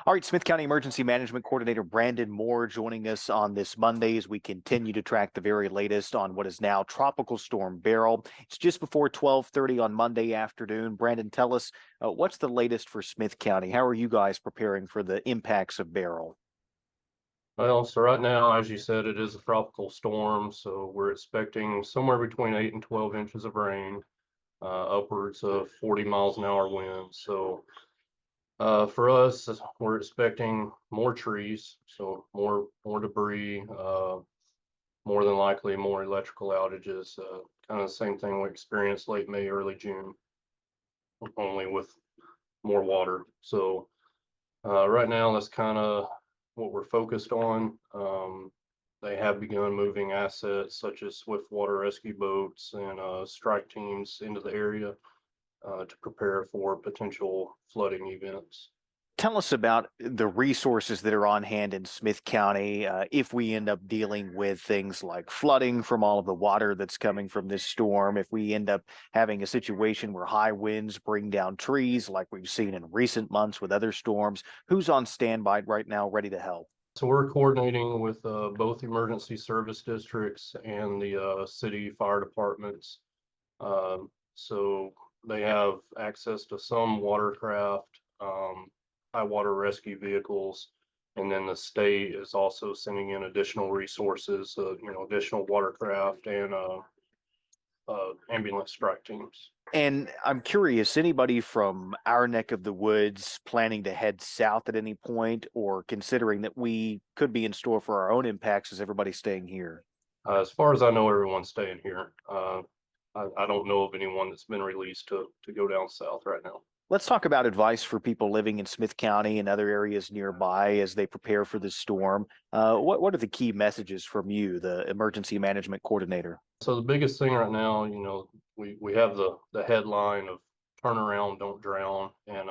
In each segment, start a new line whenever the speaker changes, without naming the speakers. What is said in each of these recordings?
All right, Smith County Emergency Management Coordinator Brandon Moore joining us on this Monday as we continue to track the very latest on what is now Tropical Storm Beryl. It's just before 12:30 on Monday afternoon. Brandon, tell us what's the latest for Smith County? How are you guys preparing for the impacts of Beryl?
Well, so right now, as you said, it is a tropical storm, so we're expecting somewhere between 8 and 12 inches of rain, upwards of 40 miles an hour winds. So for us, we're expecting more trees, so more debris, more than likely more electrical outages, kind of the same thing we experienced late May, early June, only with more water. So right now, that's kind of what we're focused on. They have begun moving assets such as swift water rescue boats and strike teams into the area to prepare for potential flooding events.
Tell us about the resources that are on hand in Smith County if we end up dealing with things like flooding from all of the water that's coming from this storm, if we end up having a situation where high winds bring down trees like we've seen in recent months with other storms. Who's on standby right now ready to help?
So we're coordinating with both emergency service districts and the city fire departments. So they have access to some watercraft, high water rescue vehicles, and then the state is also sending in additional resources, additional watercraft and ambulance strike teams.
And I'm curious, anybody from our neck of the woods planning to head south at any point, or considering that we could be in store for our own impacts as everybody's staying here?
As far as I know, everyone's staying here. I don't know of anyone that's been released to go down south right now.
Let's talk about advice for people living in Smith County and other areas nearby as they prepare for this storm. What are the key messages from you, the emergency management coordinator?
So the biggest thing right now, we have the headline of "Turn around, don't drown," and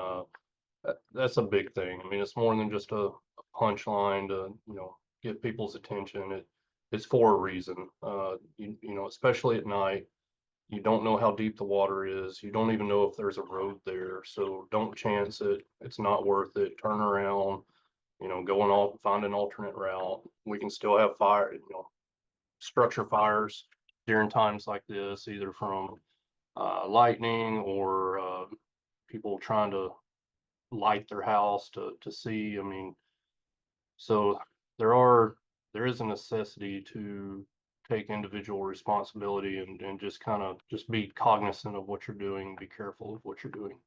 that's a big thing. I mean, it's more than just a punchline to get people's attention. It's for a reason. Especially at night, you don't know how deep the water is. You don't even know if there's a road there. So don't chance it. It's not worth it. Turn around. Find an alternate route. We can still have fire. Structure fires during times like this, either from lightning or people trying to light their house to see. I mean, so there is a necessity to take individual responsibility and just kind of just be cognizant of what you're doing, be careful of what you're doing.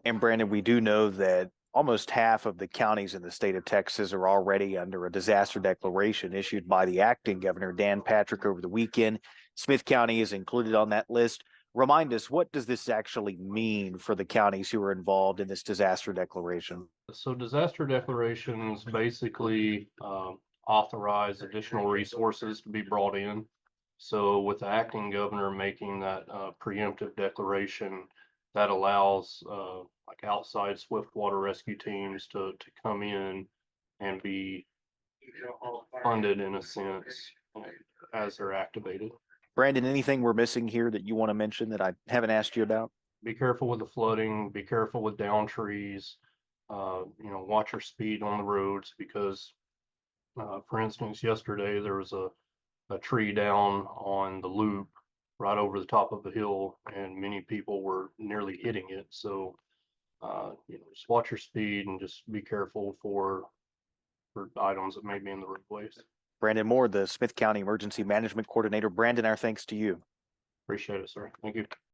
And Brandon, we do know that almost half of the counties in the state of Texas are already under a disaster declaration issued by the acting governor, Dan Patrick, over the weekend. Smith County is included on that list. Remind us, what does this actually mean for the counties who are involved in this disaster declaration?
So disaster declarations basically authorize additional resources to be brought in. So with the acting governor making that preemptive declaration, that allows like outside swift water rescue teams to come in and be funded in a sense as they're activated.
Brandon, anything we're missing here that you want to mention that I haven't asked you about?
Be careful with the flooding, be careful with down trees, watch your speed on the roads because for instance, yesterday there was a tree down on the loop right over the top of the hill, and many people were nearly hitting it. So, just watch your speed and just be careful for items that may be in the roadways.
Brandon Moore, the Smith County Emergency Management Coordinator. Brandon, our thanks to you.
Appreciate it, sir. Thank you.